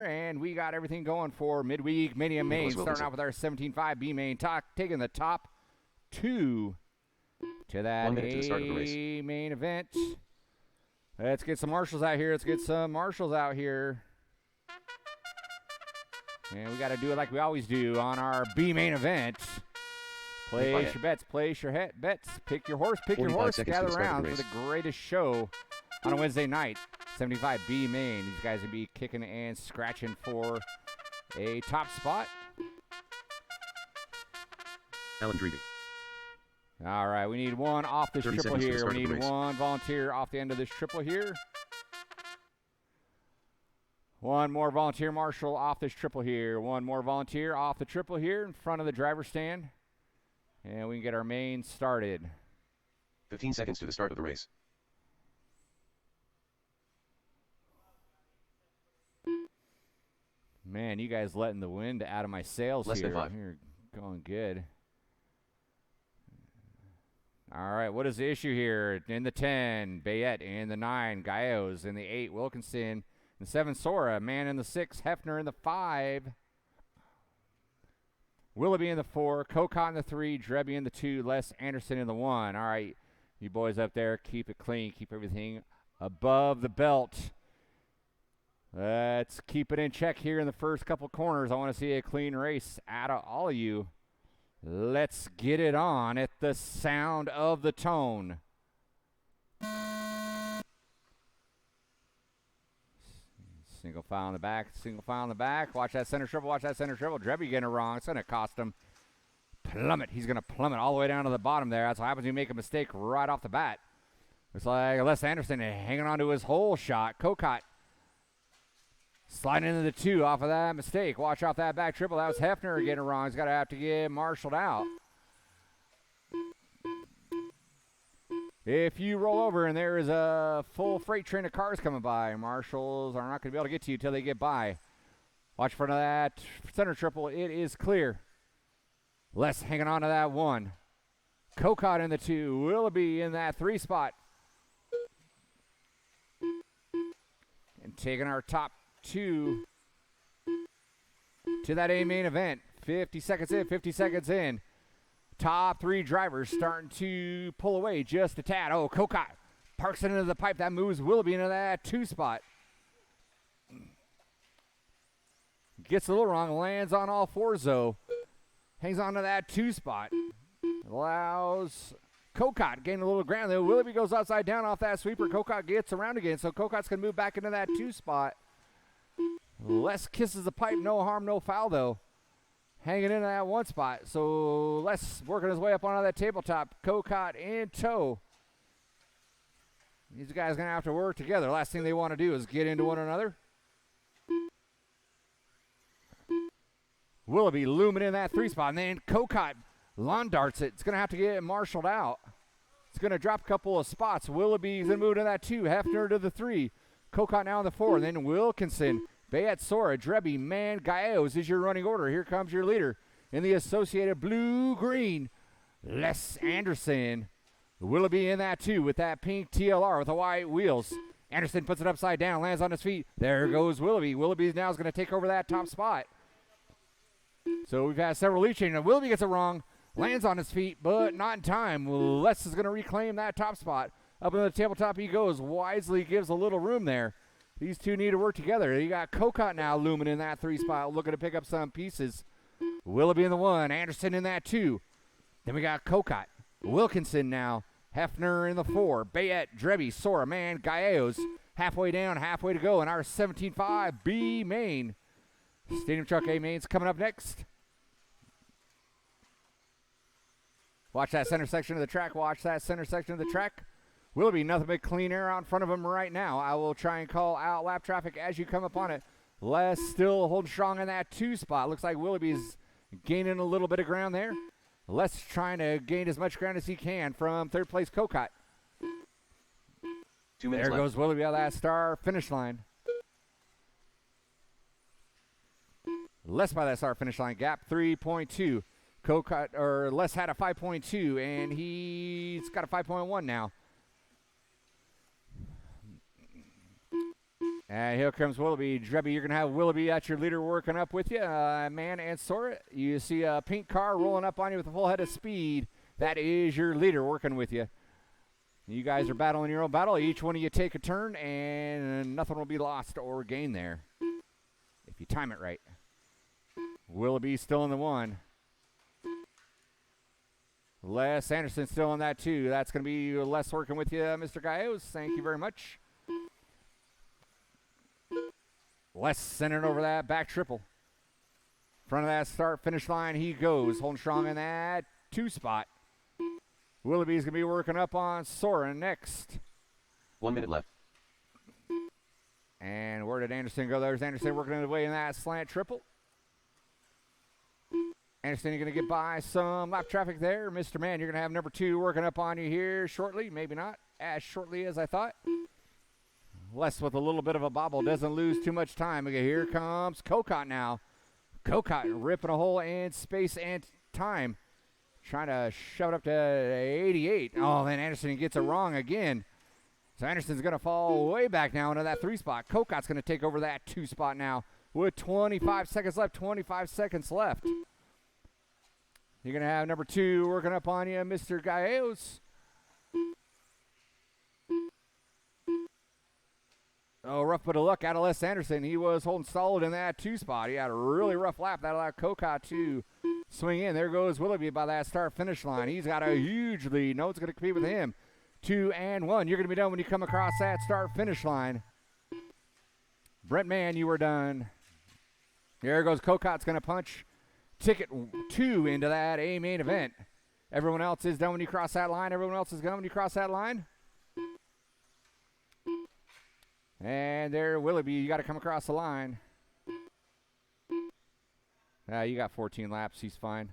And we got everything going for midweek Mania main, starting out with our 17.5 B main, taking the top two to that A main event. Let's get some marshals out here. And we got to do it like we always do on our B main event. Place your bets, bets. Pick your horse, gather around for the greatest show on a Wednesday night. 75 B main. These guys will be kicking and scratching for a top spot. Alan Dreeby. All right, we need one off this triple here. We need one volunteer off the end of this triple here. One more volunteer marshal off this triple here. One more volunteer off the triple here in front of the driver's stand. And we can get our main started. 15 seconds to the start of the race. Man, you guys letting the wind out of my sails Less here. than 5. You're going good. All right, what is the issue here? In the 10, Bayette. In the 9, Gallos. In the 8, Wilkinson. In the 7, Sora. Man in the 6, Hefner. In the 5, Willoughby in the 4, Kokot in the 3, Drebby in the 2, Les Anderson in the 1. All right, you boys up there, keep it clean. Keep everything above the belt. Let's keep it in check here in the first couple corners. I want to see a clean race out of all of you. Let's get it on at the sound of the tone. Single file in the back, Watch that center triple, Drebby getting it wrong. It's going to cost him. Plummet. He's going to plummet all the way down to the bottom there. That's what happens when you make a mistake right off the bat. Looks like Les Anderson hanging on to his whole shot. Kokot sliding into the 2 off of that mistake. Watch off that back triple. That was Hefner getting it wrong. He's got to have to get marshaled out. If you roll over and there is a full freight train of cars coming by, marshals are not going to be able to get to you until they get by. Watch for that center triple. It is clear. Les hanging on to that 1. Kokot in the 2. Willoughby in that 3 spot. And taking our top 2 to that A main event. 50 seconds in. Top 3 drivers starting to pull away just a tad. Oh, Kokot parks it into the pipe. That moves Willoughby into that 2 spot. Gets a little wrong. Lands on all 4s, though. Hangs on to that 2 spot. Allows Kokot gain a little ground, though. Willoughby goes upside down off that sweeper. Kokot gets around again, so Kokot's going to move back into that 2 spot. Les kisses the pipe. No harm, no foul, though. Hanging in that 1 spot. So Les working his way up onto that tabletop. Kokot in tow. These guys going to have to work together. Last thing they want to do is get into one another. Willoughby looming in that 3 spot. And then Kokot lawn darts it. It's going to have to get marshaled out. It's going to drop a couple of spots. Willoughby's going to move to that 2. Hefner to the 3. Kokot now in the 4. And then Wilkinson. Bayette, Sora, Drebby, Man, Gallos is your running order. Here comes your leader in the associated blue-green, Les Anderson. Willoughby in that 2 with that pink TLR with the white wheels. Anderson puts it upside down, lands on his feet. There goes Willoughby. Willoughby now is going to take over that top spot. So we've had several lead changes. Willoughby gets it wrong, lands on his feet, but not in time. Les is going to reclaim that top spot. Up on the tabletop he goes. Wisely gives a little room there. These two need to work together. You got Kokot now looming in that 3 spot, looking to pick up some pieces. Willoughby in the 1, Anderson in that 2. Then we got Kokot. Wilkinson now. Hefner in the 4. Bayette, Drebby, Sora, Man, Gallos. Halfway down, halfway to go in our 17.5 B main. Stadium Truck A main's coming up next. Watch that center section of the track. Willoughby, nothing but clean air out in front of him right now. I will try and call out lap traffic as you come upon it. Les still holding strong in that 2 spot. Looks like Willoughby's gaining a little bit of ground there. Les trying to gain as much ground as he can from 3rd place Kokot. 2 minutes there left. Goes Willoughby on that star finish line. Les by that star finish line. Gap 3.2. Kokot, or Les had a 5.2, and he's got a 5.1 now. And here comes Willoughby. Drebby, you're going to have Willoughby at your leader working up with you. Man and Sora, you see a pink car rolling up on you with a full head of speed. That is your leader working with you. You guys are battling your own battle. Each one of you take a turn, and nothing will be lost or gained there if you time it right. Willoughby still in the 1. Les Anderson still in that 2. That's going to be Les working with you, Mr. Gallegos. Thank you very much. Les sending over that back triple. Front of that start-finish line, he goes. Holding strong in that 2 spot. Willoughby's going to be working up on Soren next. 1 minute left. And where did Anderson go? There's Anderson working his way in that slant triple. Anderson, you're going to get by some lap traffic there. Mr. Man, you're going to have number 2 working up on you here shortly. Maybe not as shortly as I thought. Les with a little bit of a bobble. Doesn't lose too much time. Okay, here comes Cocott now. Cocott ripping a hole in space and time. Trying to shove it up to 88. Oh, then Anderson gets it wrong again. So Anderson's going to fall way back now into that 3 spot. Cocott's going to take over that 2 spot now with 25 seconds left. 25 seconds left. You're going to have number 2 working up on you, Mr. Gallegos. Oh, rough bit of luck out of Les Anderson. He was holding solid in that 2 spot. He had a really rough lap. That allowed Cocott to swing in. There goes Willoughby by that start-finish line. He's got a huge lead. No one's going to compete with him. 2 and 1. You're going to be done when you come across that start-finish line. Brent Mann, you were done. There goes Cocott's going to punch ticket 2 into that A main event. Everyone else is done when you cross that line. Everyone else is done when you cross that line. And there, Willoughby, you got to come across the line. You got 14 laps. He's fine.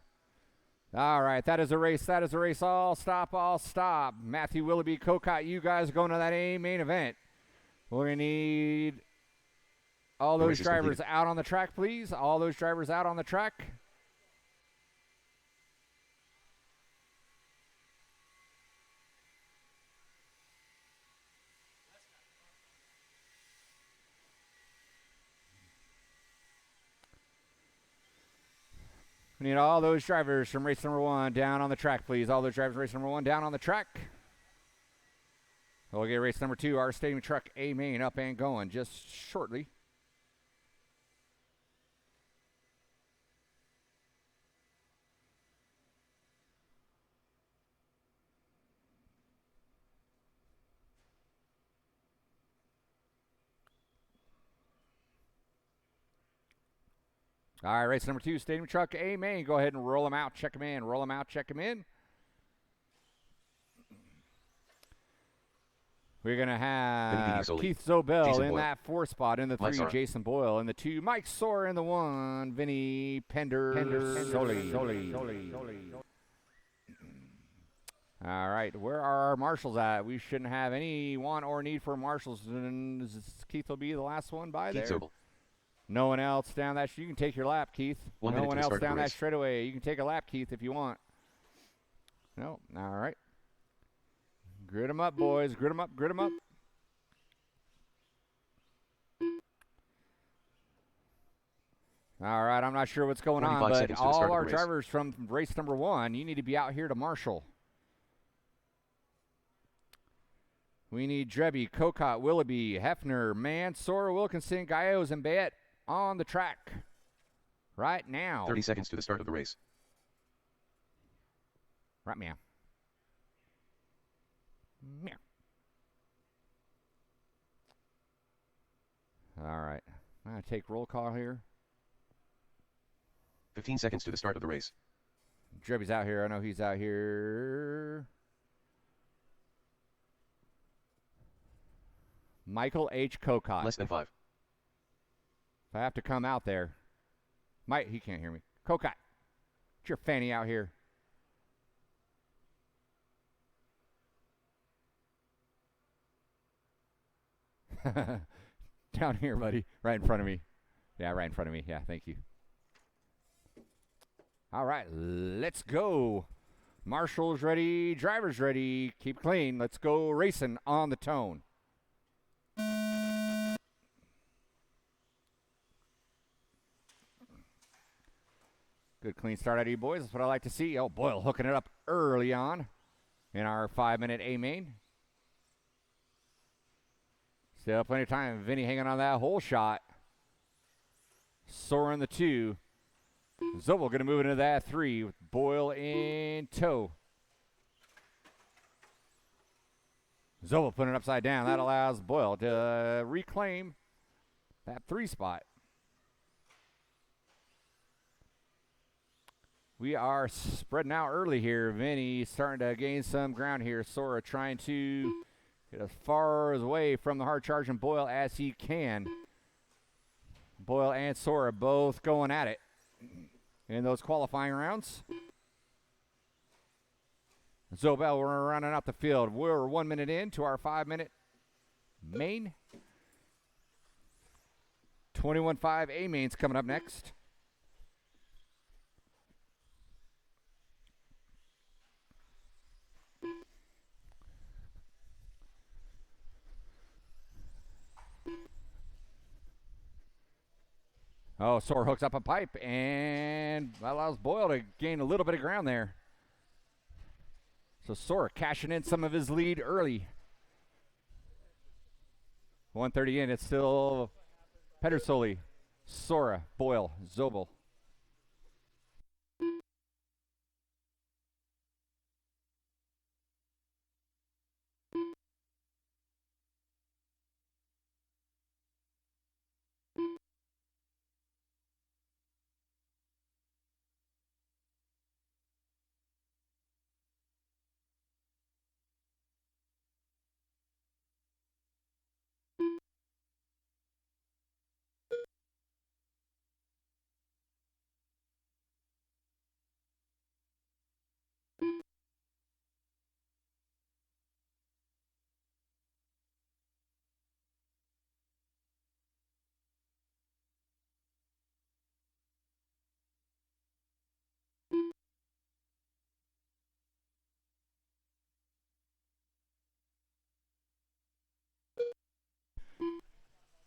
All right, that is a race. That is a race. All stop, all stop. Matthew, Willoughby, Cocott, you guys are going to that A main event. We're going to need all those drivers out on the track, please. All those drivers out on the track. We need all those drivers from race number 1 down on the track, please. All those drivers from race number 1 down on the track. We'll get race number 2, our stadium truck A main, up and going just shortly. All right, race number 2, stadium truck A main. Go ahead and roll them out, check them in, roll them out, check them in. We're going to have Keith Zobel Jason in Boyle. That 4 spot. In the 3, Mike Jason Boyle. In the 2, Mike Soar. In the 1, Vinny Soli. All right, where are our marshals at? We shouldn't have any want or need for marshals. And Keith will be the last one by Keith there. Zobel. No one else down that. You can take your lap, Keith. 1 No minute one to else start the down that race. straightaway. You can take a lap, Keith, if you want. No, all right. Grid them up, boys. Grid them up. Grid them up. All right, I'm not sure what's going on, 45 but seconds to the start all of our the race. drivers from race number 1, you need to be out here to marshal. We need Drebby, Cocott, Willoughby, Hefner, Mansour, Wilkinson, Gallegos, and Bayette on the track right now. 30 seconds to the start of the race. Right, meow. Meow. All right. I'm going to take roll call here. 15 seconds to the start of the race. Drebby's out here. I know he's out here. Michael H. Cocott. Less than 5. If I have to come out there. He can't hear me. Cocott. Get your fanny out here. Down here, buddy. Right in front of me. Yeah, right in front of me. Yeah, thank you. All right, let's go. Marshals ready. Drivers ready. Keep clean. Let's go racing on the tone. Good clean start out of you boys. That's what I like to see. Oh, Boyle hooking it up early on in our 5-minute A main. Still plenty of time. Vinny hanging on that hole shot. Soaring the 2. Zobel going to move into that 3 with Boyle in tow. Zobel putting it upside down. That allows Boyle to reclaim that 3 spot. We are spreading out early here. Vinny starting to gain some ground here. Sora trying to get as far away from the hard charging Boyle as he can. Boyle and Sora both going at it in those qualifying rounds. Zobel, we're running out the field. We're 1 minute into our 5-minute main. 21.5 A mains coming up next. Oh, Sora hooks up a pipe and allows Boyle to gain a little bit of ground there. So Sora cashing in some of his lead early. 1:30 in, it's still Pedersoli, Sora, Boyle, Zobel.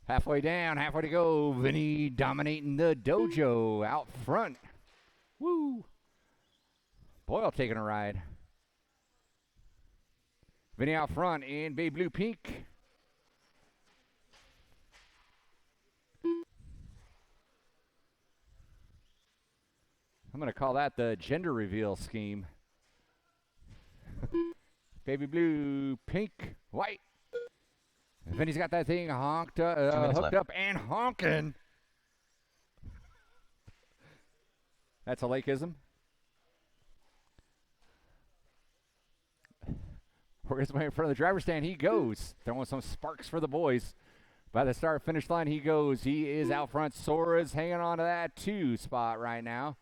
Halfway down, halfway to go. Vinny dominating the dojo out front. Woo! Boyle taking a ride. Vinny out front in baby blue pink. I'm going to call that the gender reveal scheme. Baby blue, pink, white. Vinny's got that thing hooked left. up and honking. That's a Lakeism. We're just waiting in front of the driver's stand. He goes. Throwing some sparks for the boys. By the start-finish line, he goes. He is out front. Sora's hanging on to that 2 spot right now.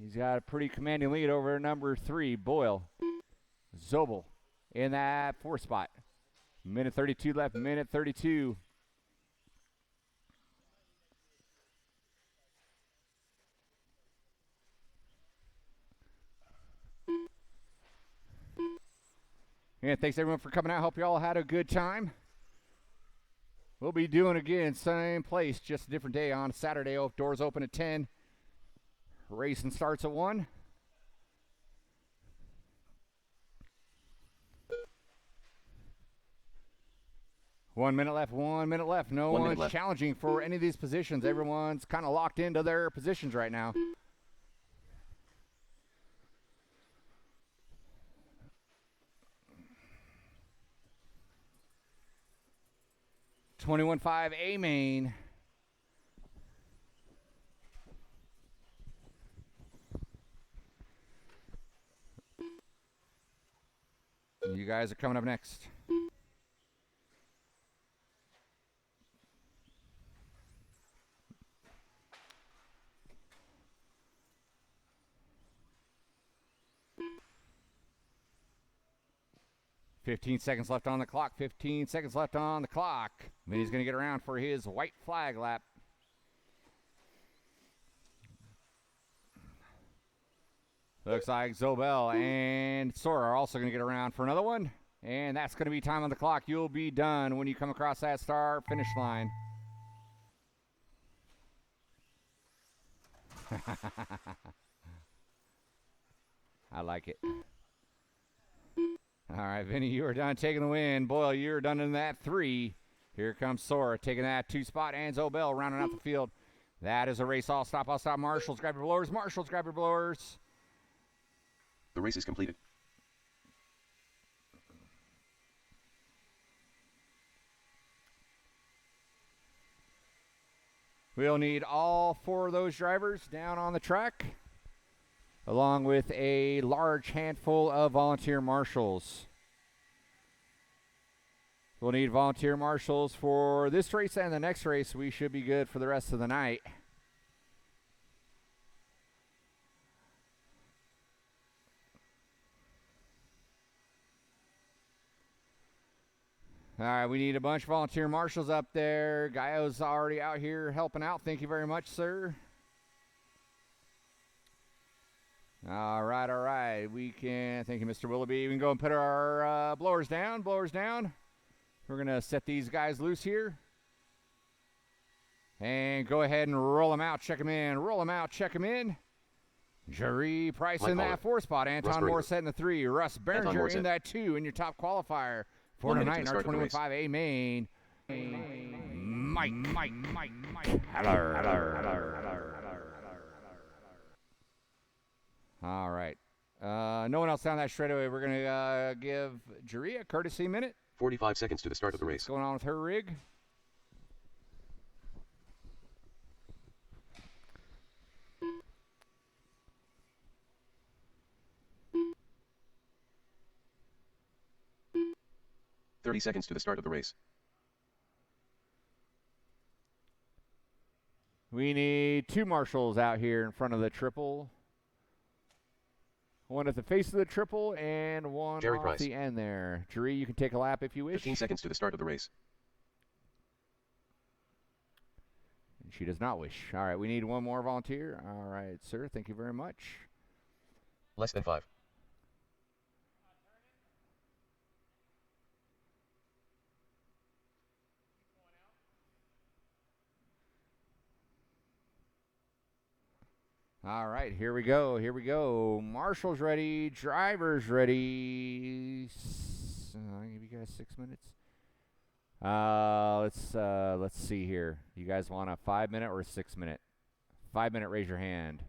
He's got a pretty commanding lead over number 3, Boyle. Zobel in that 4 spot. Minute 32 left, minute 32. And thanks everyone for coming out. Hope you all had a good time. We'll be doing again, same place, just a different day on Saturday. Doors open at 10. Racing starts at 1. One minute left. No one's challenging for any of these positions. Everyone's kind of locked into their positions right now. .21.5 A main. You guys are coming up next. .15 seconds left on the clock. 15 seconds left on the clock. Vinny's going to get around for his white flag lap. Looks like Zobel and Sora are also going to get around for another one. And that's going to be time on the clock. You'll be done when you come across that start finish line. I like it. All right, Vinny, you are done taking the win. Boyle, you're done in that 3. Here comes Sora taking that 2 spot. And Zobel rounding out the field. That is a race. All stop. Marshals, grab your blowers. Marshals, grab your blowers. The race is completed. We'll need all 4 of those drivers down on the track, along with a large handful of volunteer marshals. We'll need volunteer marshals for this race and the next race. We should be good for the rest of the night. All right, we need a bunch of volunteer marshals up there. Gaio's already out here helping out. Thank you very much, sir. All right. We can, thank you, Mr. Willoughby. We can go and put our blowers down. We're going to set these guys loose here. And go ahead and roll them out. Check them in. Jerry Price in that 4 spot. Anton Morissette in the 3. Russ Berenger in that 2 in your top qualifier. For tonight in our 21.5A main. Mike Heller. All right. No one else down that straightaway. We're going to give Jerry a courtesy minute. 45 seconds to the start of the race. What's going on with her rig? $30 seconds to the start of the race. We need 2 marshals out here in front of the triple. One at the face of the triple and one Jerry off Price. The end there. Jerry, you can take a lap if you wish. 15 seconds to the start of the race. And she does not wish. All right, we need 1 more volunteer. All right, sir. Thank you very much. Less than 5. All right, here we go. Marshals ready, drivers ready. I'll give you guys 6 minutes. Let's see here. You guys want a 5-minute or a 6-minute? 5-minute, raise your hand.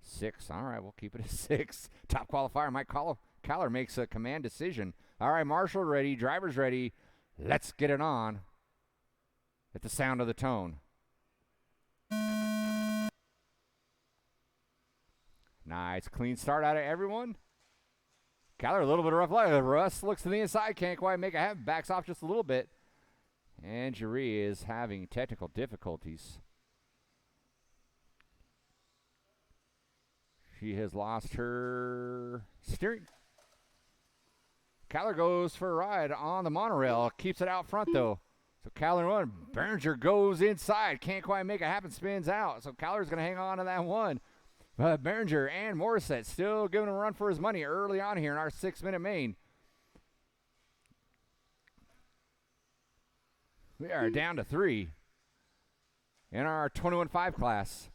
6. All right, we'll keep it at 6. Top qualifier, Mike Caller makes a command decision. All right, marshal ready, drivers ready. Let's get it on. At the sound of the tone. Nice, clean start out of everyone. Caller, a little bit of rough leg. Russ looks to the inside, can't quite make it happen. Backs off just a little bit. And Jerry is having technical difficulties. She has lost her steering. Caller goes for a ride on the monorail. Keeps it out front, though. So Caller 1. Berenger goes inside. Can't quite make it happen. Spins out. So Caller's going to hang on to that 1. Berenger and Morissette still giving him a run for his money early on here in our 6-minute main. We are down to 3 in our 21.5 class.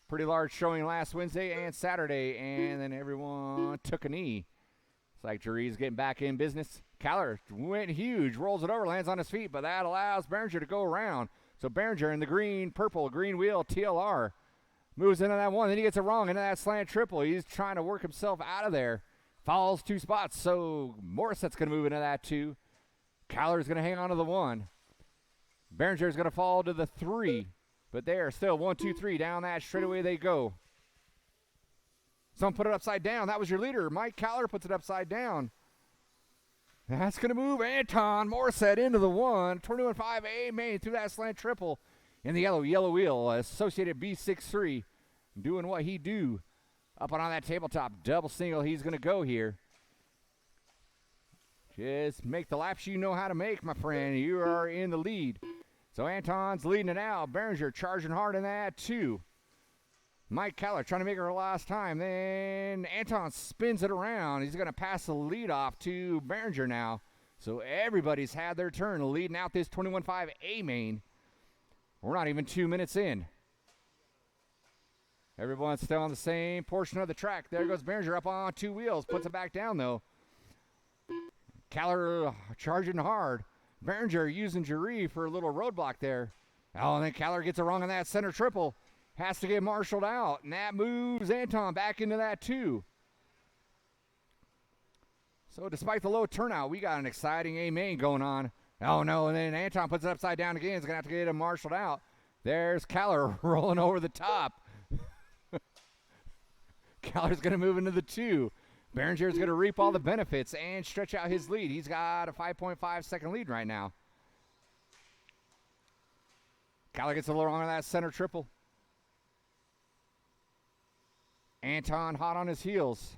Pretty large showing last Wednesday and Saturday, and then everyone took a knee. It's like Jerry's getting back in business. Caller went huge, rolls it over, lands on his feet, but that allows Berenger to go around. So Berenger in the green wheel TLR. Moves into that 1, then he gets it wrong into that slant triple. He's trying to work himself out of there. Falls 2 spots, so Morissette's going to move into that 2. Caller's going to hang on to the 1. Berenger's going to fall to the 3. But they are still 1, 2, 3 down that straightaway they go. Someone put it upside down. That was your leader. Mike Caller puts it upside down. That's going to move Anton Morissette into the 1. 21.5A main through that slant triple. In the yellow wheel, Associated B63, doing what he do. Up and on that tabletop, double single, he's going to go here. Just make the laps you know how to make, my friend. You are in the lead. So Anton's leading it out. Berenger charging hard in that 2. Mike Caller trying to make her last time. Then Anton spins it around. He's going to pass the lead off to Berenger now. So everybody's had their turn leading out this 21.5A main. We're not even 2 minutes in. Everyone's still on the same portion of the track. There goes Behringer up on 2 wheels. Puts it back down, though. Caller charging hard. Behringer using Jury for a little roadblock there. Oh, and then Caller gets it wrong on that center triple. Has to get marshaled out. And that moves Anton back into that 2. So despite the low turnout, we got an exciting A-main going on. Oh, no, and then Anton puts it upside down again. He's going to have to get him marshaled out. There's Caller rolling over the top. Caller's going to move into the 2. Behringer's going to reap all the benefits and stretch out his lead. He's got a 5.5 second lead right now. Caller gets a little wrong on that center triple. Anton hot on his heels.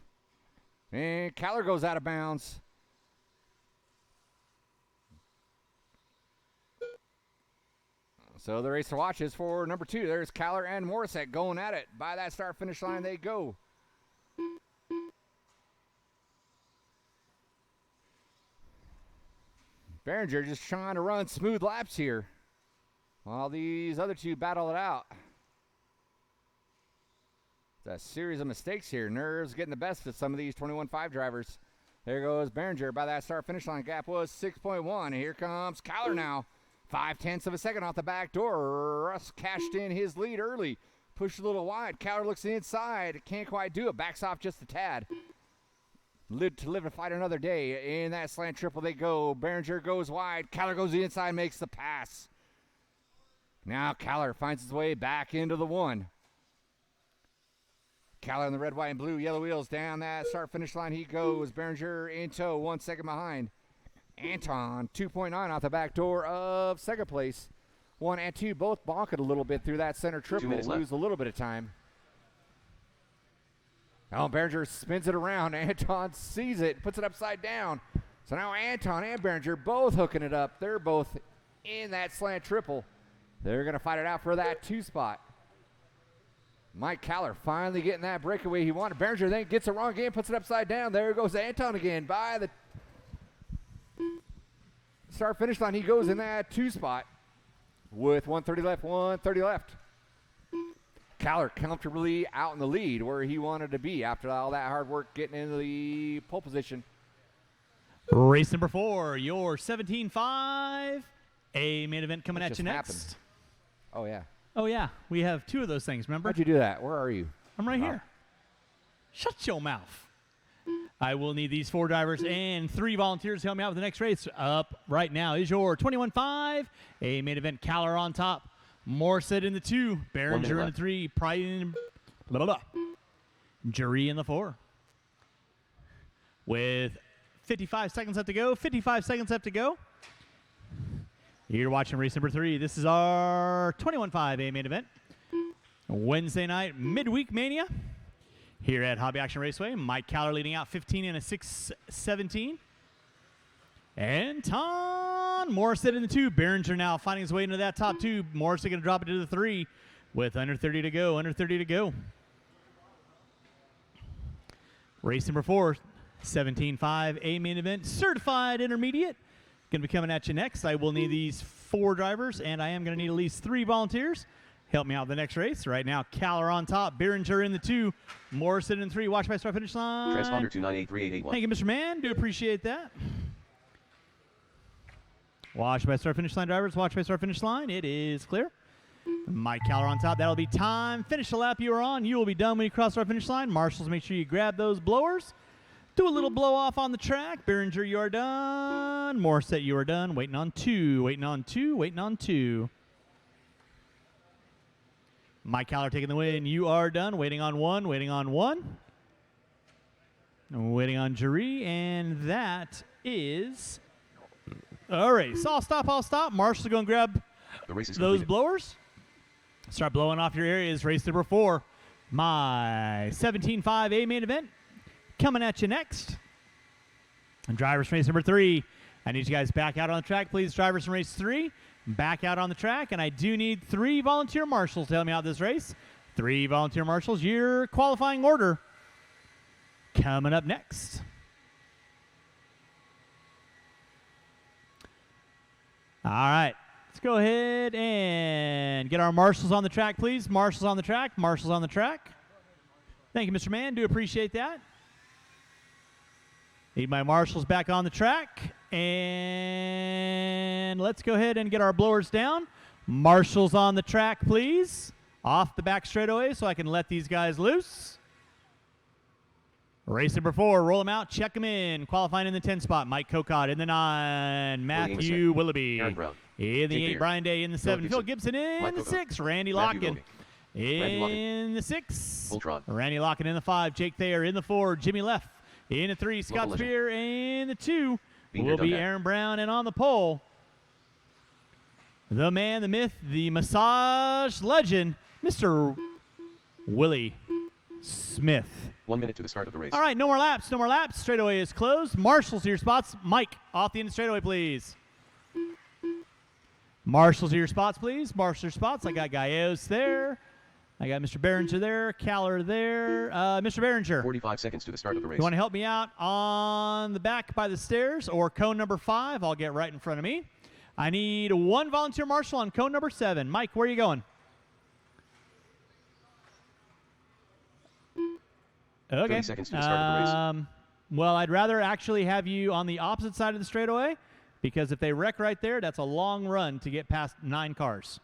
And Caller goes out of bounds. So the race to watch is for number 2. There's Caller and Morissette going at it. By that start-finish line they go. Behringer just trying to run smooth laps here while these other 2 battle it out. It's a series of mistakes here. Nerves getting the best of some of these 21.5 drivers. There goes Behringer. By that start-finish line gap was 6.1. And here comes Caller now. 0.5 of a second off the back door. Russ cashed in his lead early. Pushed a little wide. Caller looks inside. Can't quite do it. Backs off just a tad. Live to fight another day. In that slant triple they go. Behringer goes wide. Caller goes inside, makes the pass. Now Caller finds his way back into the 1. Caller in the red, white, and blue. Yellow wheels down that start-finish line he goes. Behringer in tow, 1 second behind. Anton, 2.9 off the back door of second place. 1 and 2 both bonk it a little bit through that center triple. Lose a little bit of time. Oh, Behringer spins it around. Anton sees it, puts it upside down. So now Anton and Behringer both hooking it up. They're both in that slant triple. They're going to fight it out for that 2 spot. Mike Caller finally getting that breakaway he wanted. Behringer then gets it wrong again, puts it upside down. There goes Anton again by the start-finish line. He goes in that 2 spot with 1:30 left, 1:30 left. Caller comfortably out in the lead where he wanted to be after all that hard work getting into the pole position. Race number 4, your 17.5 A main event coming at you next. Happened. Oh, yeah. Oh, yeah. We have 2 of those things, remember? How'd you do that? Where are you? I'm right here. Shut your mouth. I will need these 4 drivers and 3 volunteers to help me out with the next race. Up right now is your 21.5 A main event. Caller on top. Morissette in the 2. Behringer in the 3. Pride in Jury in the 4. With 55 seconds left to go. 55 seconds left to go. You're watching race number 3. This is our 21.5 A main event. Wednesday night midweek Mania here at Hobby Action Raceway. Mike Caller leading out 15 and a 6:17. Anton Morissette in the 2. Behringer now finding his way into that top 2. Morissette going to drop it to the 3 with under 30 to go. Under 30 to go. Race number 4, 17.5 A main event. Certified intermediate. Going to be coming at you next. I will need these 4 drivers, and I am going to need at least 3 volunteers. Help me out with the next race. Right now, Caller on top, Behringer in the 2, Morissette in 3. Watch by start finish line. Transponder 2983881. Thank you, Mr. Man. Do appreciate that. Watch by start finish line, drivers. Watch by start finish line. It is clear. Mike Caller on top. That'll be time. Finish the lap you are on. You will be done when you cross our finish line. Marshals, make sure you grab those blowers. Do a little blow off on the track. Behringer, you are done. Morissette, you are done. Waiting on 2. Waiting on 2. Waiting on 2. Mike Caller taking the win. You are done. Waiting on 1. Waiting on 1. Waiting on Jury. And that is a race. I'll stop. I'll stop. Marshall's going to grab those blowers. Start blowing off your areas. Race number 4. My 17.5 A main event. Coming at you next. And drivers from race number 3. I need you guys back out on the track, please. Drivers from race 3, back out on the track. And I do need 3 volunteer marshals to help me out this race. 3 volunteer marshals. Your qualifying order coming up next. All right. go ahead and get our marshals on the track, please. Marshals on the track. Marshals on the track. Thank you, Mr. Mann. Do appreciate that. Need my marshals back on the track. And let's go ahead and get our blowers down. Marshals on the track, please. Off the back straightaway so I can let these guys loose. Race number 4, roll them out, check them in. Qualifying in the 10 spot, Mike Kokot. In the 9, Matthew Willoughby. Aaron Brown. In the 8, Brian Day. In the 7, Phil Gibson. In Mike the Kokot. 6, Randy Matthew Locken. Logan. In the 6, Voltron. Randy Locken. In the 5, Jake Thayer. In the 4, Jimmy Leff. In the 3, Scott Local Spear. In the 2, Being will here, be done that. Aaron Brown. And on the pole, the man, the myth, the massage legend, Mr. Willie Smith. 1 minute to the start of the race. All right, no more laps. No more laps. Straightaway is closed. Marshals to your spots. Mike, off the end of straightaway, please. Marshals to your spots, please. Marshals to your spots. I got Gallegos there. I got Mr. Behringer there. Caller there. Mr. Behringer, 45 seconds to the start of the race. you want to help me out on the back by the stairs or cone number 5? I'll get right in front of me. I need 1 volunteer marshal on cone number 7. Mike, where are you going? Okay. 30 seconds to the start of the race. Well, I'd rather actually have you on the opposite side of the straightaway because if they wreck right there, that's a long run to get past 9 cars.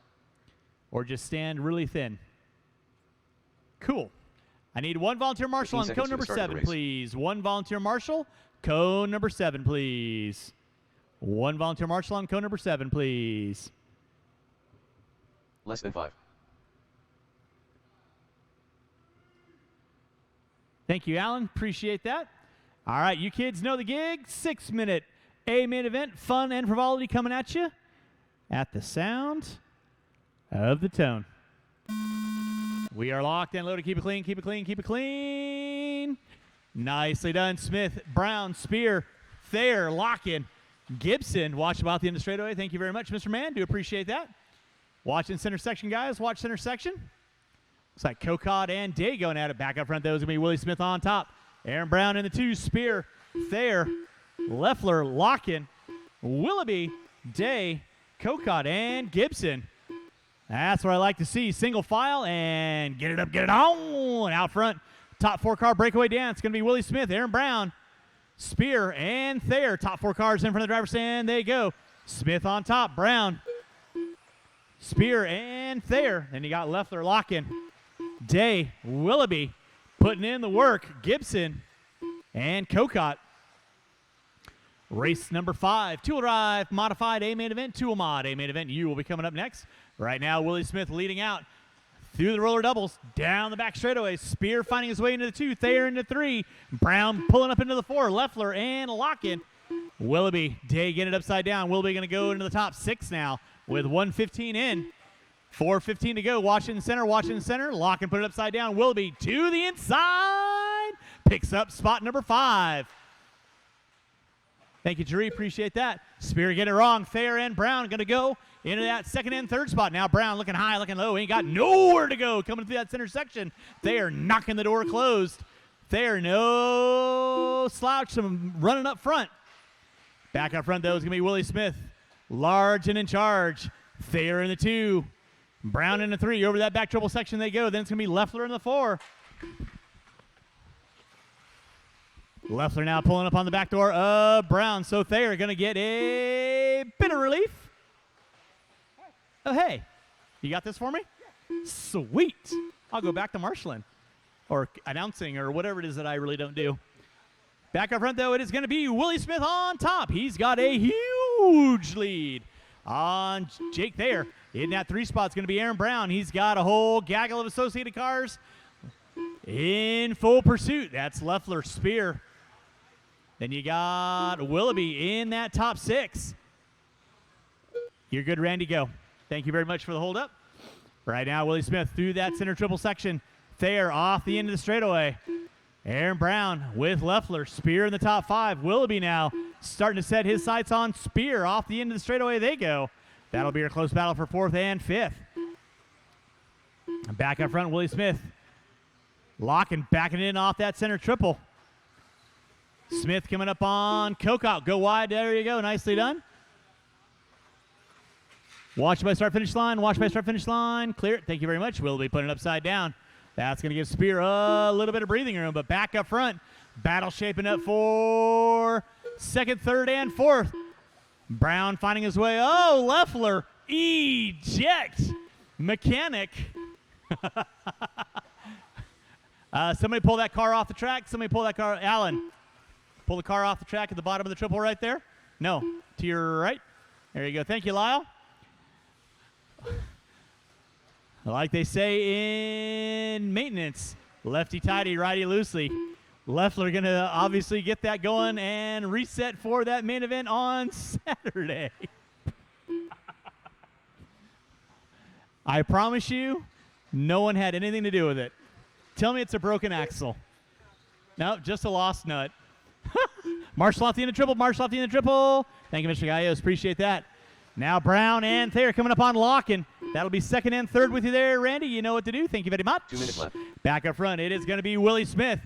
Or just stand really thin. Cool. I need 1 volunteer marshal on 15 cone seconds number to the start of the 7, race. please. 1 volunteer marshal, cone number 7, please. 1 volunteer marshal on cone number 7, please. Less than 5. Thank you, Alan. Appreciate that. All right, you kids know the gig. 6-minute A-main event, fun and frivolity coming at you at the sound of the tone. We are locked and loaded. Keep it clean, keep it clean, keep it clean. Nicely done. Smith, Brown, Spear, Thayer, Locken, Gibson. Watch about the end of the straightaway. Thank you very much, Mr. Mann. Do appreciate that. Watching center section, guys. Watch center section. Looks like Kokot and Day going at it. Back up front, though, is going to be Willie Smith on top. Aaron Brown in the 2, Spear, Thayer, Leffler, Locken, Willoughby, Day, Kokot, and Gibson. That's what I like to see. Single file and get it up, get it on. Out front, top 4 car breakaway dance. It's going to be Willie Smith, Aaron Brown, Spear, and Thayer. Top 4 cars in front of the driver's stand. They go. Smith on top, Brown, Spear, and Thayer. Then you got Leffler, Locken, Day, Willoughby, putting in the work, Gibson, and Kokot. Race number 5, two-wheel drive, modified A-main event, two-wheel mod. A-main event, you will be coming up next. Right now, Willie Smith leading out through the roller doubles, down the back straightaway. Spear finding his way into the 2, Thayer into 3, Brown pulling up into the 4, Leffler and Locken. Willoughby, Day getting it upside down. Willoughby going to go into the top 6 now with 1:15 in. 4:15 to go. Watching center. Locken put it upside down. Willoughby to the inside. Picks up spot number 5. Thank you, Jerry. Appreciate that. Spear getting it wrong. Thayer and Brown going to go into that 2nd and 3rd spot. Now Brown looking high, looking low. Ain't got nowhere to go coming through that center section. Thayer knocking the door closed. Thayer, no slouch. Some running up front. Back up front, though, is going to be Willie Smith. Large and in charge. Thayer in the 2. Brown in the 3. Over that back triple section they go. Then it's going to be Leffler in the 4. Leffler now pulling up on the back door of Brown. So Thayer going to get a bit of relief. Oh, hey. You got this for me? Sweet. I'll go back to marshaling or announcing or whatever it is that I really don't do. Back up front, though, it is going to be Willie Smith on top. He's got a huge lead on Jake Thayer. In that 3 spot is going to be Aaron Brown. He's got a whole gaggle of associated cars in full pursuit. That's Leffler, Spear. Then you got Willoughby in that top 6. You're good, Randy. Go. Thank you very much for the hold up. Right now, Willie Smith through that center triple section. Thayer off the end of the straightaway. Aaron Brown with Leffler. Spear in the top 5. Willoughby now starting to set his sights on Spear. Off the end of the straightaway they go. That'll be a close battle for 4th and 5th. Back up front, Willie Smith. Locking, backing in off that center triple. Smith coming up on Kokot. Go wide. There you go. Nicely done. Watch by start finish line. Watch by start finish line. Clear it. Thank you very much. We'll be putting it upside down. That's going to give Spear a little bit of breathing room, but back up front. Battle shaping up for second, third, and fourth. Brown finding his way. Oh, Leffler. Eject. Mechanic. Somebody pull that car off the track. Somebody pull that car. Alan, pull the car off the track at the bottom of the triple right there. No, to your right. There you go. Thank you, Lyle. Like they say in maintenance, lefty tighty, righty loosely. Leffler going to obviously get that going and reset for that main event on Saturday. I promise you, no one had anything to do with it. Tell me it's a broken axle. No, just a lost nut. Marshall off the end of triple. Marshall off the end of triple. Thank you, Mr. Gallegos. Appreciate that. Now Brown and Thayer coming up on locking. That'll be second and third with you there, Randy. You know what to do. Thank you very much. 2 minutes left. Back up front, it is going to be Willie Smith.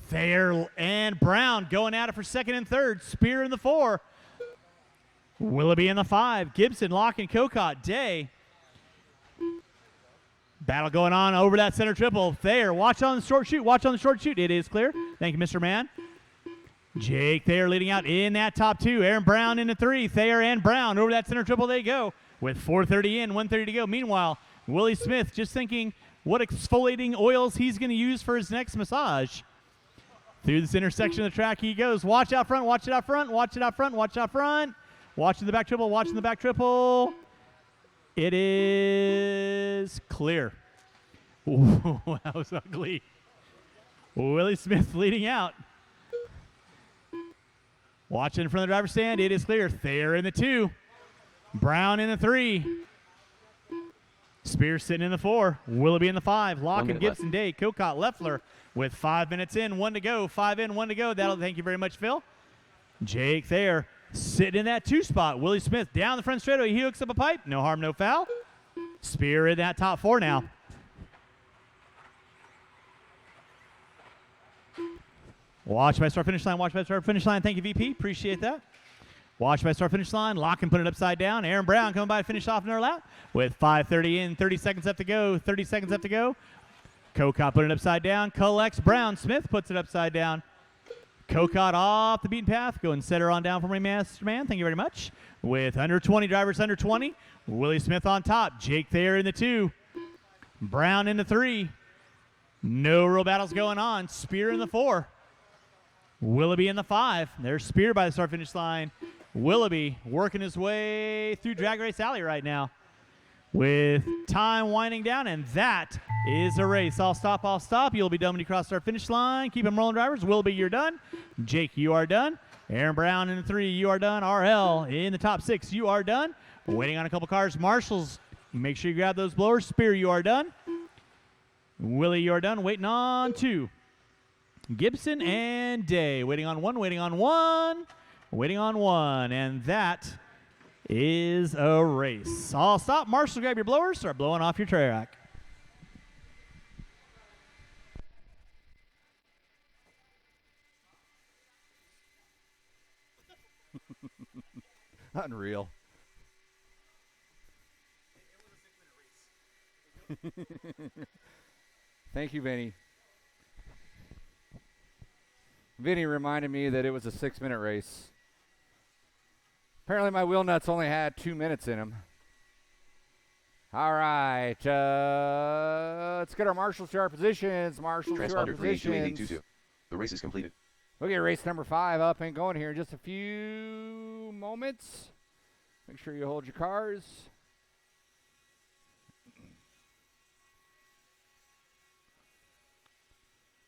Thayer and Brown going at it for second and third. Spear in the 4. Willoughby in the 5. Gibson, Locking, Cocott, Day. Battle going on over that center triple. Thayer, watch on the short shoot. Watch on the short shoot. It is clear. Thank you, Mr. Man. Jake Thayer leading out in that top 2. Aaron Brown in the 3. Thayer and Brown over that center triple they go with 4:30 in, 1:30 to go. Meanwhile, Willie Smith just thinking what exfoliating oils he's going to use for his next massage. Through this intersection of the track he goes. Watch out front. Watch it out front. Watch it out front. Watch out front. Watching the back triple. Watching the back triple. It is clear. Ooh, that was ugly. Willie Smith leading out. Watching in front of the driver's stand. It is clear. Thayer in the 2. Brown in the 3. Spears sitting in the 4. Willoughby in the 5. Locken, Gibson, Day, Cocott, Leffler with 5 minutes in, 1 to go. 5 in, 1 to go. That'll thank you very much, Phil. Jake Thayer sitting in that 2 spot. Willie Smith down the front straightaway. He hooks up a pipe. No harm, no foul. Spear in that top 4 now. Watch by start finish line. Watch by start finish line. Thank you, VP. Appreciate that. Watch by start finish line. Lock and put it upside down. Aaron Brown coming by to finish off another lap with 5:30 in, 30 seconds left to go. 30 seconds left to go. Cocott put it upside down. Collects Brown. Smith puts it upside down. Cocott off the beaten path. Go and set her on down for me, Master Man. Thank you very much. With under 20 drivers, under 20. Willie Smith on top. Jake Thayer in the 2. Brown in the 3. No real battles going on. Spear in the 4. Willoughby in the 5. There's Spear by the start finish line. Willoughby working his way through Drag Race Alley right now with time winding down, and that is a race. I'll stop. You'll be done when you cross start finish line. Keep them rolling, drivers. Willoughby, you're done. Jake, you are done. Aaron Brown in the 3, you are done. RL in the top 6, you are done. Waiting on a couple cars. Marshall's, make sure you grab those blowers. Spear, you are done. Willie, you are done. Waiting on 2. Gibson and Day. Waiting on 1, waiting on 1, waiting on 1. And that is a race. I'll stop. Marshall, grab your blowers. Start blowing off your track. Unreal. Thank you, Vinny. Vinny reminded me that it was a 6-minute race. Apparently my wheel nuts only had 2 minutes in them. All right. Let's get our marshals to our positions. Marshals to our positions. The race is completed. We'll get race number 5 up and going here in just a few moments. Make sure you hold your cars.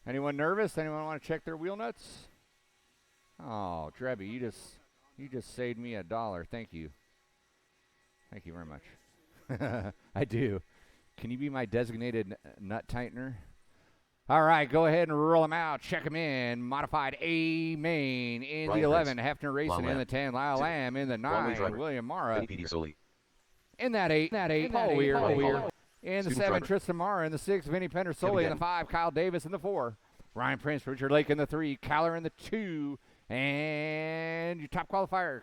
Anyone nervous? Anyone want to check their wheel nuts? Oh, Drebby, you just saved me $1. Thank you. Thank you very much. I do. Can you be my designated nut tightener? All right, go ahead and roll them out. Check them in. Modified A main in the 11. Hefner Racing in the 10. Lyle Lamb in the 9. William Mara in that 8. Paul Weir. In the 7, Tristan Mara. In the 6, Vinny Pendersoli. In the 5, Kyle Davis. In the 4, Ryan Prince, Richard Lake in the 3, Caller in the 2, And your top qualifier.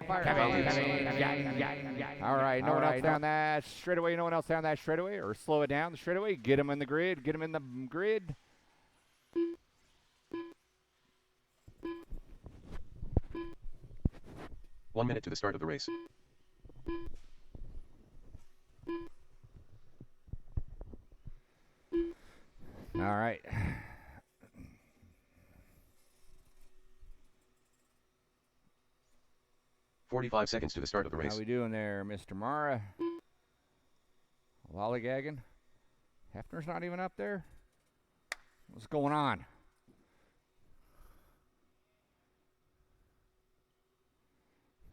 All right, no one else down that straightaway. No one else down that straightaway, or slow it down the straightaway. Get him in the grid. Get him in the grid. One minute to the start of the race. All right. 45 seconds to the start of the race. How we doing there, Mr. Mara? Lollygagging. Hefner's not even up there. What's going on?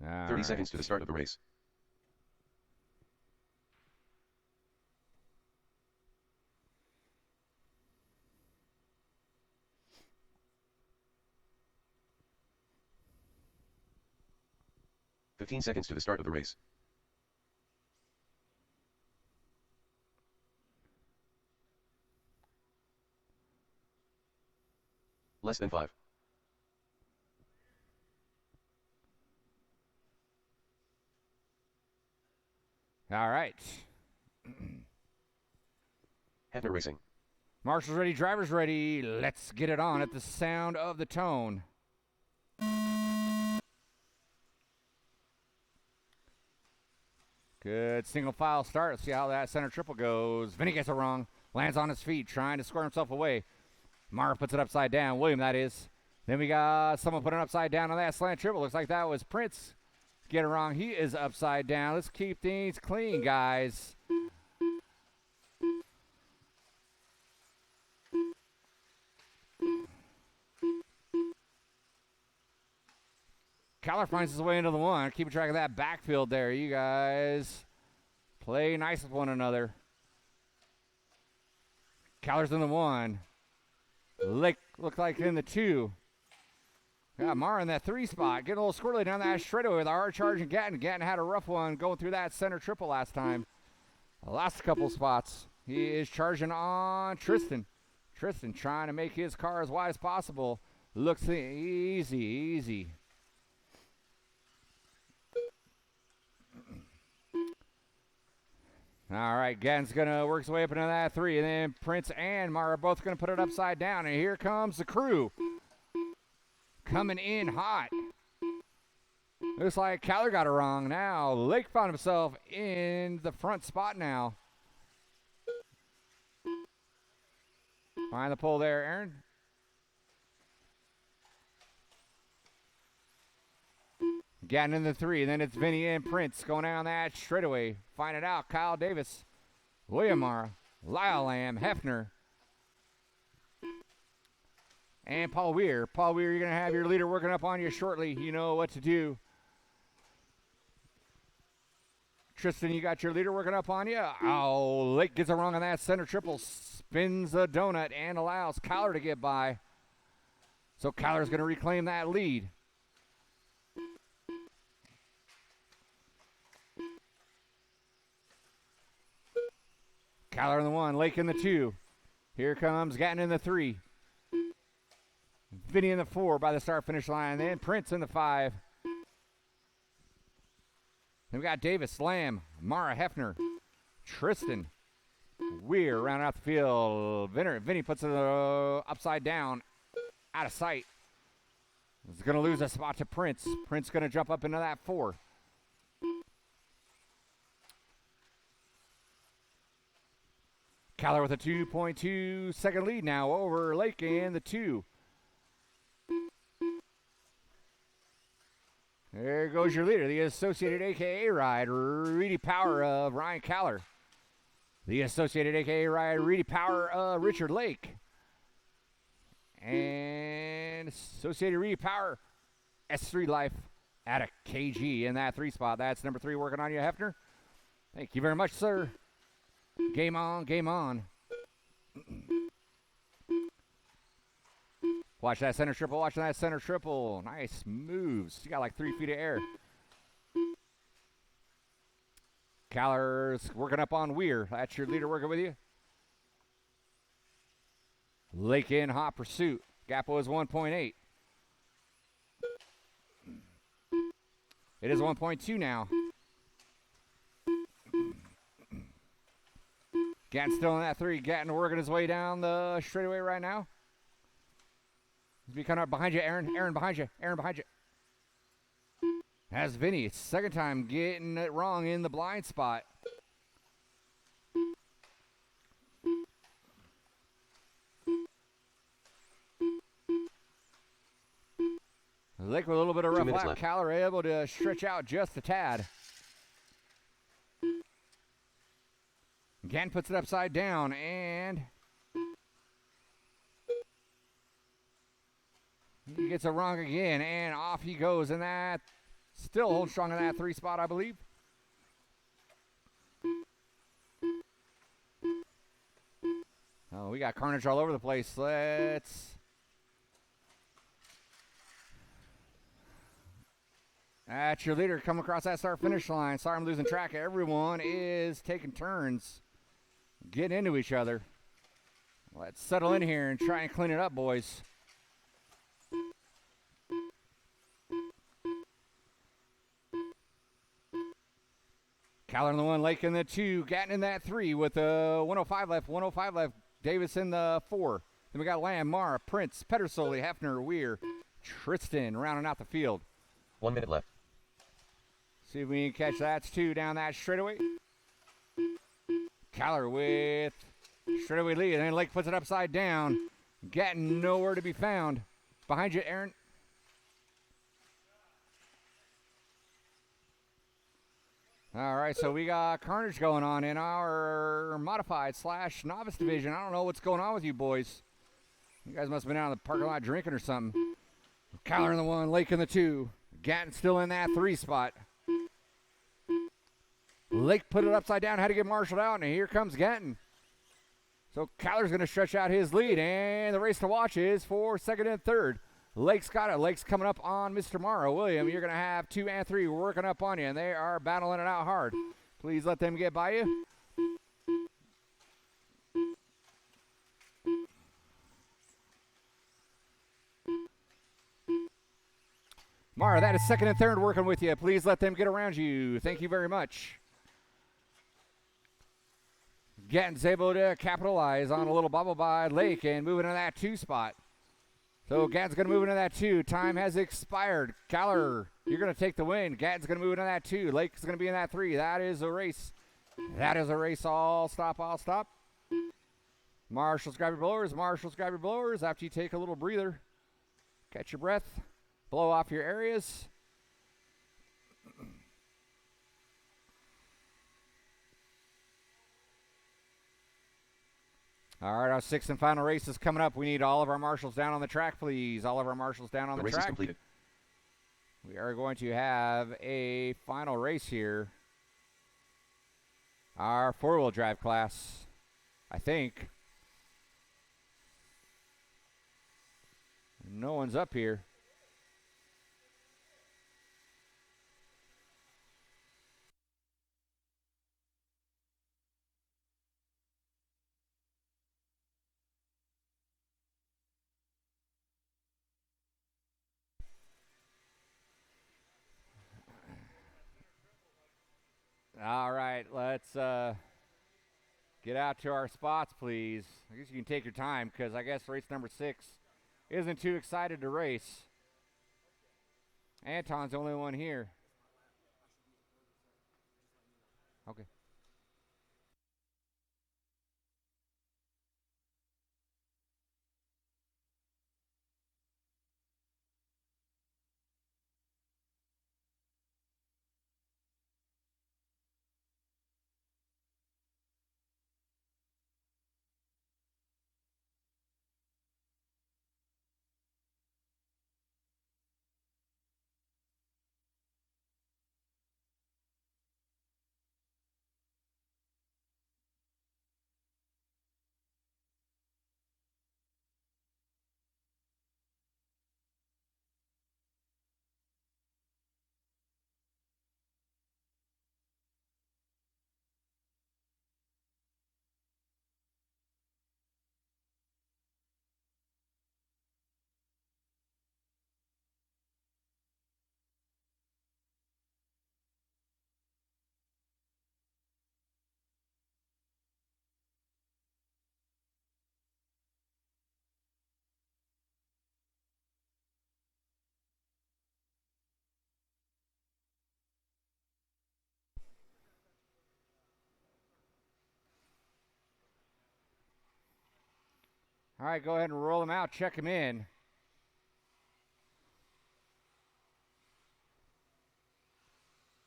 All 30 seconds to the start of the race. "15 seconds to the start of the race. Less than 5. All right. Hefner Racing. Marshall's ready, driver's ready. Let's get it on at the sound of the tone. Good single file start. Let's see how that center triple goes. Vinny gets it wrong. Lands on his feet, trying to square himself away. Mara puts it upside down. William, that is. Then we got someone putting upside down on that slant triple. Looks like that was Prince. Get it wrong. He is upside down. Let's keep things clean, guys. Kyler finds his way into the one. Keeping track of that backfield there. You guys play nice with one another. Kyler's in the one. Lake looked like in the two. Got Mara in that 3 spot. Getting a little squirrely down that straightaway with a hard charge and Gatton. Gatton had a rough one going through that center triple last time. Lost a couple spots. He is charging on Tristan. Tristan trying to make his car as wide as possible. Looks easy. All right, Gatton's going to work his way up into that 3. And then Prince and Mara are both going to put it upside down. And here comes the crew. Coming in hot. Looks like Kyler got it wrong. Now Lake found himself in the front spot now. Find the pole there, Aaron. Getting in the 3, and then it's Vinny and Prince going down that straightaway. Find it out. Kyle Davis, William Mara, Lyle Lamb, Hefner, and Paul Weir. Paul Weir, you're going to have your leader working up on you shortly. You know what to do. Tristan, you got your leader working up on you. Oh, Lake gets it wrong on that center triple. Spins a donut and allows Kyler to get by. So Kyler's going to reclaim that lead. Kyler in the 1, Lake in the 2. Here comes Gatton in the 3. Vinny in the 4 by the start-finish line. Then Prince in the 5. Then we got Davis, Lamb, Mara, Hefner, Tristan, Weir rounding out the field. Vinny puts it upside down, out of sight. He's going to lose a spot to Prince. Prince going to jump up into that 4. Kyler with a 2.2 second lead now over Lake in the 2. There goes your leader, the Associated AKA ride, Reedy Power of Ryan Kyler. The Associated AKA ride, Reedy Power of Richard Lake. And Associated Reedy Power, S3 Life at a KG in that 3 spot. That's number 3 working on you, Hefner. Thank you very much, sir. Game on, game on. Watch that center triple, watching that center triple. Nice moves. You got like 3 feet of air. Kyler's working up on Weir. That's your leader working with you. Lake in hot pursuit. Gap was 1.8. It is 1.2 now. Gatton still in that 3. Gatton working his way down the straightaway right now. He's be coming up behind you, Aaron. Aaron behind you. Aaron behind you. Has Vinny. It's second time getting it wrong in the blind spot. Lake with a little bit of rough lap. Caller able to stretch out just a tad. Again puts it upside down and he gets it wrong again and off he goes, and that still holds strong in that 3 spot, I believe. Oh, we got carnage all over the place. That's your leader coming across that start-finish line. Sorry, I'm losing track. Everyone is taking turns, getting into each other. Let's settle in here and try and clean it up, boys. Caller in the 1, Lake in the 2, Gatton in that 3 with 105 left, 105 left. Davis in the 4. Then we got Lamb, Mara, Prince, Pedersoli, Hefner, Weir, Tristan rounding out the field. 1 minute left. See if we can catch that 2 down that straightaway. Caller with straightaway lead, and then Lake puts it upside down. Gatton nowhere to be found. Behind you, Aaron. All right, so we got carnage going on in our modified / novice division. I don't know what's going on with you boys. You guys must have been out in the parking lot drinking or something. Caller in the 1, Lake in the 2. Gatton still in that 3 spot. Lake put it upside down, had to get marshaled out, and here comes Gatton. So Caller's going to stretch out his lead, and the race to watch is for 2nd and 3rd. Lake's got it. Lake's coming up on Mr. Morrow. William, you're going to have 2 and 3 working up on you, and they are battling it out hard. Please let them get by you. Mara, that is 2nd and 3rd working with you. Please let them get around you. Thank you very much. Gatton's able to capitalize on a little bubble by Lake and moving to that 2 spot. So Gatton's going to move into that 2. Time has expired. Caller, you're going to take the win. Gatton's going to move into that 2. Lake's going to be in that 3. That is a race. That is a race. All stop, all stop. Marshals, grab your blowers. Marshals, grab your blowers. After you take a little breather, catch your breath, blow off your areas. All right, our 6th and final race is coming up. We need all of our marshals down on the track, please. All of our marshals down on the track. The race is completed. We are going to have a final race here. Our 4-wheel drive class, I think. No one's up here. All right, let's get out to our spots, please. I guess you can take your time because I guess race number 6 isn't too excited to race. Anton's the only one here. Okay. All right, go ahead and roll him out. Check him in.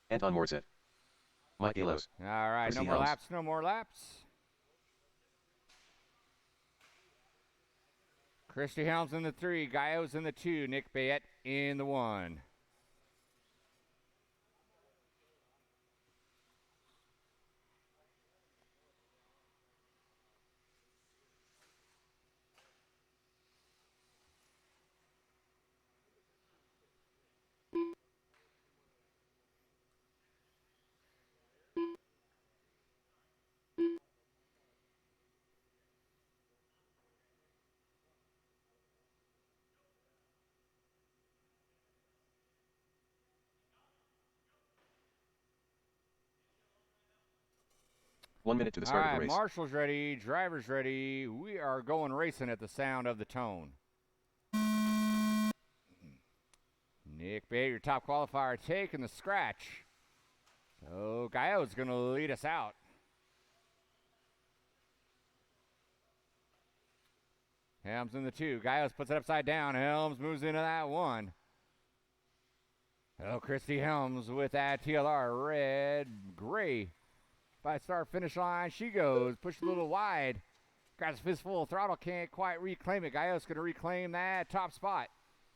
Anton Morissette. Mike Galos. All right, Christy no more Helms. laps, no more laps. Christy Helms in the 3, Gallos in the 2, Nick Bayette in the 1. One minute to the All start of right, the race. Marshall's ready, driver's ready. We are going racing at the sound of the tone. Nick Bayette, your top qualifier, taking the scratch. So Gallo's going to lead us out. Helms in the 2. Gallos puts it upside down. Helms moves into that 1. Oh, Christy Helms with that TLR red, gray. By start finish line, she goes. Push a little wide. Grabs a fistful of throttle, can't quite reclaim it. Gallos going to reclaim that top spot.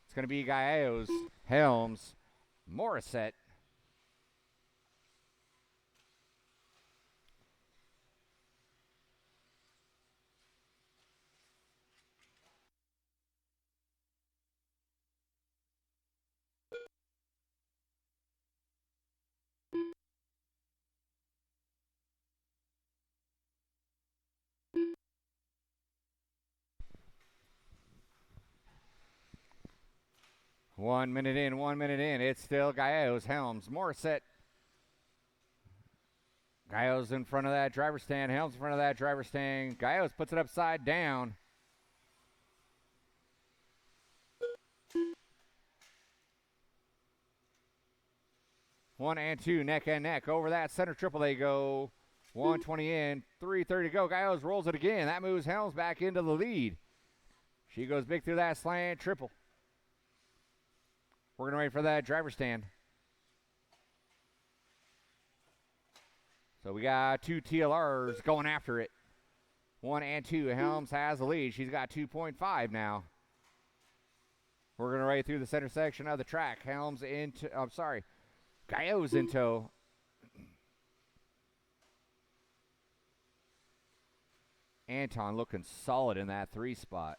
It's going to be Gallos, Helms, Morissette. One minute in. It's still Gallos, Helms, Morissette. Gallos in front of that driver's stand. Helms in front of that driver's stand. Gallos puts it upside down. One and 2, neck and neck. Over that center triple they go. 120 in, 330 to go. Gallos rolls it again. That moves Helms back into the lead. She goes big through that slant triple. We're going to wait for that driver stand. So we got 2 TLRs going after it. 1 and 2. Helms has the lead. She's got 2.5 now. We're going to wait through the center section of the track. Helms into, I'm sorry, Gallos in tow. Anton looking solid in that 3 spot.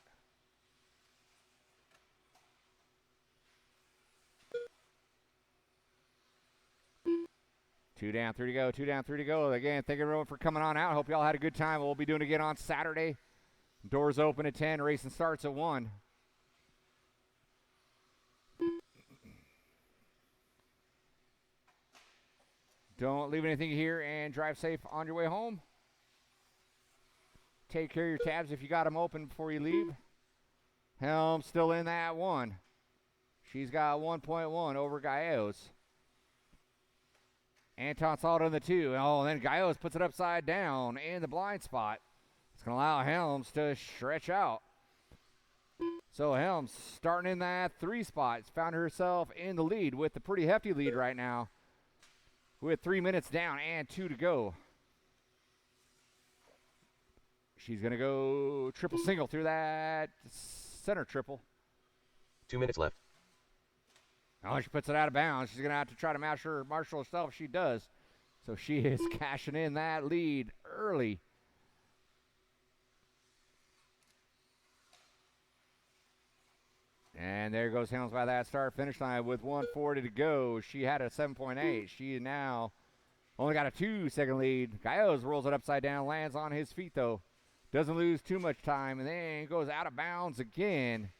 Two down, 3 to go. 2 down, 3 to go. Again, thank everyone for coming on out. Hope y'all had a good time. We'll be doing it again on Saturday. Doors open at 10. Racing starts at 1. Don't leave anything here and drive safe on your way home. Take care of your tabs if you got them open before you leave. Helm still in that 1. She's got 1.1 over Gallos. Anton solid on the 2. Oh, and then Gallos puts it upside down in the blind spot. It's going to allow Helms to stretch out. So Helms starting in that 3 spot. Found herself in the lead with a pretty hefty lead right now. With 3 minutes down and 2 to go. She's going to go triple single through that center triple. 2 minutes left. Oh, she puts it out of bounds. She's going to have to try to marshal herself. She does. So she is cashing in that lead early. And there goes Helms by that start finish line with 140 to go. She had a 7.8. She now only got a 2-second lead. Gallos rolls it upside down, lands on his feet though. Doesn't lose too much time, and then goes out of bounds again.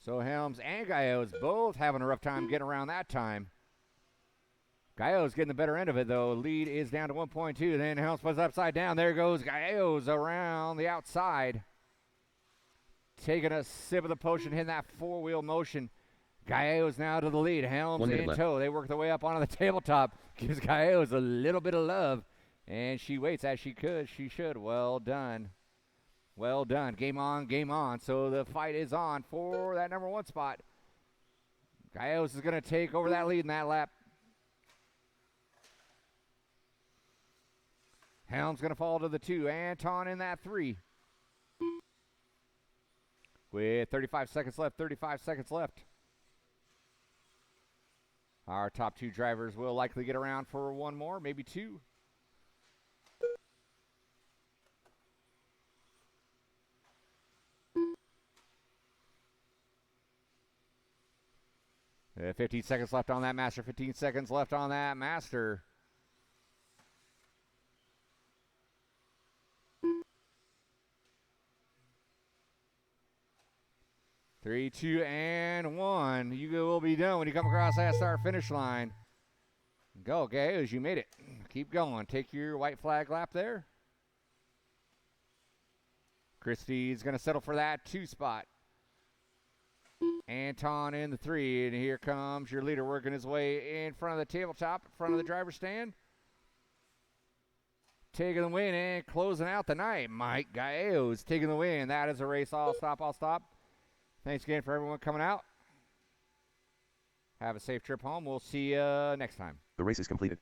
So Helms and Gallos both having a rough time getting around that time. Gallos getting the better end of it, though. Lead is down to 1.2. Then Helms puts it upside down. There goes Gallos around the outside. taking a sip of the potion, hitting that four-wheel motion. Gallegos now to the lead. Helms 1 minute in left. tow. They work their way up onto the tabletop. Gives Gallegos a little bit of love. And she waits as she could. She should. Well done. Well done. Game on, game on. So the fight is on for that number 1 spot. Gallegos is going to take over that lead in that lap. Helms going to fall to the 2. Anton in that 3. With 35 seconds left, 35 seconds left. Our top 2 drivers will likely get around for one more, maybe 2. 15 seconds left on that master. 15 seconds left on that master. Three, 2, and 1. You will be done when you come across that start-finish line. Go, Gallegos, you made it. Keep going. Take your white flag lap there. Christie's going to settle for that 2 spot. Anton in the 3, and here comes your leader working his way in front of the tabletop, in front of the driver's stand. Taking the win and closing out the night. Mike Gallegos taking the win. That is a race. I'll stop. Thanks again for everyone coming out. Have a safe trip home. We'll see you next time. The race is completed.